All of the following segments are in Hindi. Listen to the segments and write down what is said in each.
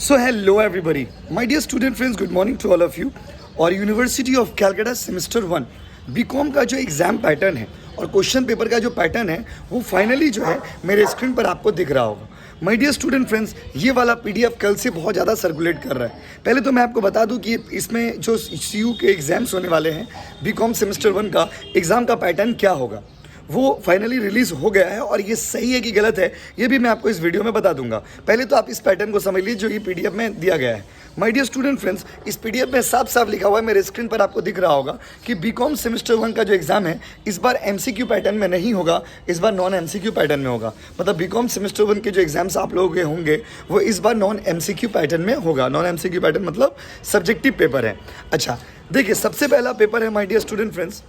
So hello everybody, my dear student friends, good morning to all of you. और university of Calcutta semester 1 B Com का जो एग्ज़ाम पैटर्न है और क्वेश्चन पेपर का जो पैटर्न है वो फाइनली जो है मेरे स्क्रीन पर आपको दिख रहा होगा. माय डियर स्टूडेंट फ्रेंड्स, ये वाला पीडीएफ कल से बहुत ज़्यादा सर्कुलेट कर रहा है. पहले तो मैं आपको बता दूं कि इसमें जो सीयू के एग्ज़ाम्स होने वाले हैं बीकॉम सेमेस्टर 1 का एग्ज़ाम का पैटर्न क्या होगा वो फाइनली रिलीज़ हो गया है. और ये सही है कि गलत है ये भी मैं आपको इस वीडियो में बता दूंगा. पहले तो आप इस पैटर्न को समझ लीजिए जो ये पीडीएफ में दिया गया है. माय डियर स्टूडेंट फ्रेंड्स, इस पीडीएफ में साफ साफ लिखा हुआ है, मेरे स्क्रीन पर आपको दिख रहा होगा कि बीकॉम सेमेस्टर 1 का जो एग्ज़ाम है इस बार एमसीक्यू पैटर्न में नहीं होगा, इस बार नॉन एमसीक्यू पैटर्न में होगा. मतलब बीकॉम सेमेस्टर 1 के जो एग्जाम्स आप लोगों के होंगे वो इस बार नॉन एमसीक्यू पैटर्न में होगा. नॉन एमसीक्यू पैटर्न मतलब सब्जेक्टिव पेपर है. अच्छा देखिए, सबसे पहला पेपर है माय डियर स्टूडेंट फ्रेंड्स,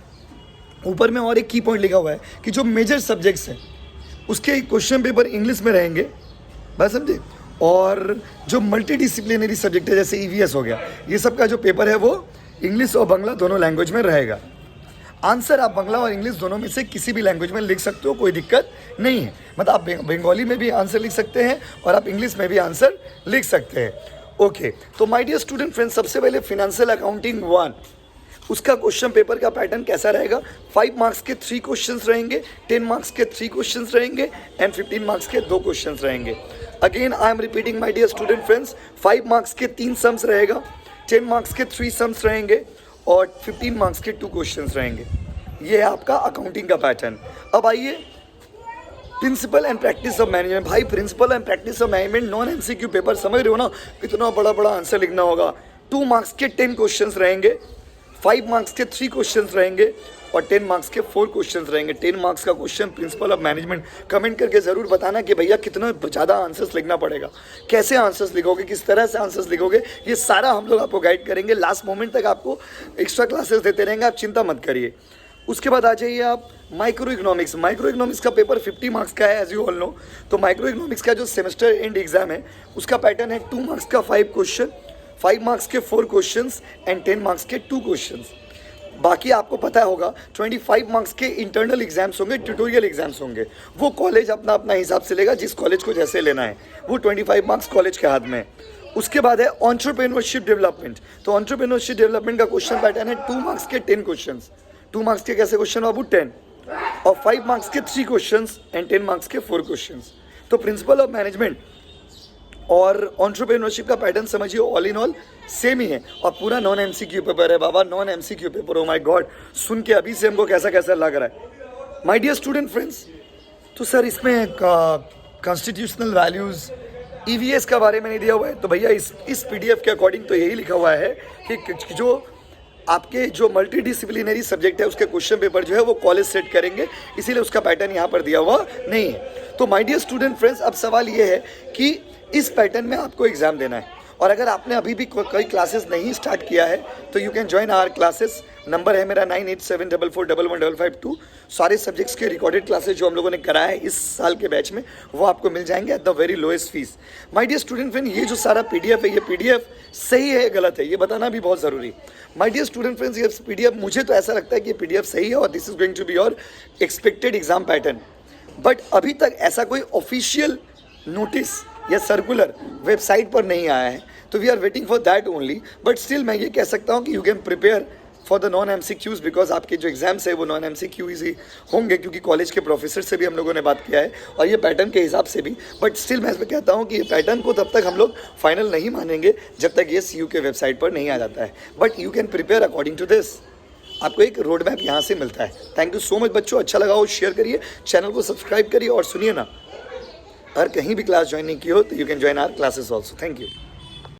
ऊपर में और एक की पॉइंट लिखा हुआ है कि जो मेजर सब्जेक्ट्स हैं उसके क्वेश्चन पेपर इंग्लिश में रहेंगे, बात समझे. और जो मल्टी डिसिप्लिनरी सब्जेक्ट है जैसे ईवीएस हो गया, ये सब का जो पेपर है वो इंग्लिश और बांग्ला दोनों लैंग्वेज में रहेगा. आंसर आप बांग्ला और इंग्लिश दोनों में से किसी भी लैंग्वेज में लिख सकते हो, कोई दिक्कत नहीं है. मतलब आप बंगाली में भी आंसर लिख सकते हैं और आप इंग्लिश में भी आंसर लिख सकते हैं. ओके, तो माय डियर स्टूडेंट फ्रेंड्स, सबसे पहले फिनेंशियल अकाउंटिंग 1 उसका क्वेश्चन पेपर का पैटर्न कैसा रहेगा. 5 मार्क्स के 3 क्वेश्चंस रहेंगे, 10 मार्क्स के 3 क्वेश्चंस रहेंगे एंड 15 मार्क्स के 2 क्वेश्चंस रहेंगे. Again I am repeating my dear student friends, 5 marks के 3 सम्स रहेगा, 10 मार्क्स के 3 सम्स रहेंगे और 15 मार्क्स के 2 क्वेश्चंस रहेंगे. ये है आपका अकाउंटिंग का पैटर्न. अब आइए principle and practice of management. भाई principle and practice of management non MCQ paper, समझ रहे हो ना, इतना बड़ा बड़ा आंसर लिखना होगा. 2 मार्क्स के 10 क्वेश्चंस रहेंगे, 5 मार्क्स के 3 क्वेश्चंस रहेंगे और 10 मार्क्स के 4 क्वेश्चंस रहेंगे. 10 मार्क्स का question principal of management. Comment करके ज़रूर बताना कि भैया कितना ज़्यादा आंसर्स लिखना पड़ेगा, कैसे आंसर्स लिखोगे, किस तरह से आंसर्स लिखोगे, ये सारा हम लोग आपको गाइड करेंगे. लास्ट मोमेंट तक आपको एक्स्ट्रा क्लासेस देते रहेंगे, आप चिंता मत करिए. उसके बाद आ जाइए आप माइक्रो इकोनॉमिक्स. माइक्रो इकोनॉमिक्स का पेपर 50 मार्क्स का है एज यू ऑल नो. तो माइक्रो इकोनॉमिक्स का जो सेमेस्टर एंड एग्जाम है उसका पैटर्न है 2 मार्क्स का 5 क्वेश्चन, 5 मार्क्स के 4 क्वेश्चंस एंड 10 मार्क्स के 2 क्वेश्चंस. बाकी आपको पता होगा 25 मार्क्स के इंटरनल एग्जाम्स होंगे, ट्यूटोरियल एग्जाम्स होंगे. वो कॉलेज अपना अपना हिसाब से लेगा, जिस कॉलेज को जैसे लेना है. वो 25 मार्क्स कॉलेज के हाथ में है. उसके बाद है एंटरप्रेन्योरशिप डेवलपमेंट. तो एंटरप्रेन्योरशिप डेवलपमेंट का क्वेश्चन पैटर्न है 2 मार्क्स के 10 क्वेश्चंस. 2 मार्क्स के कैसे क्वेश्चन बाबू 10 और 5 मार्क्स के 3 क्वेश्चंस एंड 10 मार्क्स के 4 क्वेश्चंस. तो प्रिंसिपल ऑफ मैनेजमेंट और एंटरप्रेन्योरशिप का पैटर्न समझिए ऑल इन ऑल सेम ही है और पूरा नॉन एमसीक्यू पेपर है. बाबा non MCQ paper, oh my god, सुन के अभी से हमको कैसा कैसा लग रहा है. माय डियर स्टूडेंट फ्रेंड्स, तो सर इसमें कॉन्स्टिट्यूशनल वैल्यूज़ ईवीएस का बारे में नहीं दिया हुआ है. तो भैया इस पीडीएफ के अकॉर्डिंग तो यही लिखा हुआ है कि जो आपके जो मल्टी डिसिप्लिनरी सब्जेक्ट है उसके क्वेश्चन पेपर जो है वो कॉलेज सेट करेंगे, इसीलिए उसका पैटर्न यहाँ पर दिया हुआ नहीं है. तो माय डियर स्टूडेंट फ्रेंड्स, अब सवाल ये है कि इस पैटर्न में आपको एग्जाम देना है. और अगर आपने अभी भी कोई क्लासेस नहीं स्टार्ट किया है तो you can join our classes. Number है मेरा 9874411552. सारे सब्जेक्ट्स के रिकॉर्डेड क्लासेस जो हम लोगों ने कराया है इस साल के बैच में वो आपको मिल जाएंगे at the very lowest fees. My dear student friend, ये जो सारा पीडीएफ है ये पीडीएफ सही है गलत है ये बताना भी बहुत ज़रूरी है. माय डियर स्टूडेंट फ्रेंड्स, ये पीडीएफ मुझे तो ऐसा लगता है कि ये पीडीएफ सही है और this is going to be your expected exam pattern. But अभी तक ऐसा कोई ऑफिशियल नोटिस या सर्कुलर वेबसाइट पर नहीं आया है, तो we are waiting for that only. But still मैं ये कह सकता हूँ कि you can prepare for the non MCQs because आपके जो एग्जाम्स है वो नॉन एमसीक्यूज़ ही होंगे, क्योंकि कॉलेज के प्रोफेसर से भी हम लोगों ने बात किया है और ये पैटर्न के हिसाब से भी. बट स्टिल मैं इसमें कहता हूँ कि ये पैटर्न को तब तक हम लोग फाइनल नहीं मानेंगे जब तक ये सीयू के वेबसाइट पर नहीं आ जाता है. But you can prepare according to this. आपको एक रोड मैप यहाँ से मिलता है. थैंक यू सो मच बच्चों, अच्छा लगा हो शेयर करिए, चैनल को सब्सक्राइब करिए और सुनिए ना, अगर कहीं भी क्लास ज्वाइन नहीं की हो तो you can join our classes also. Thank you.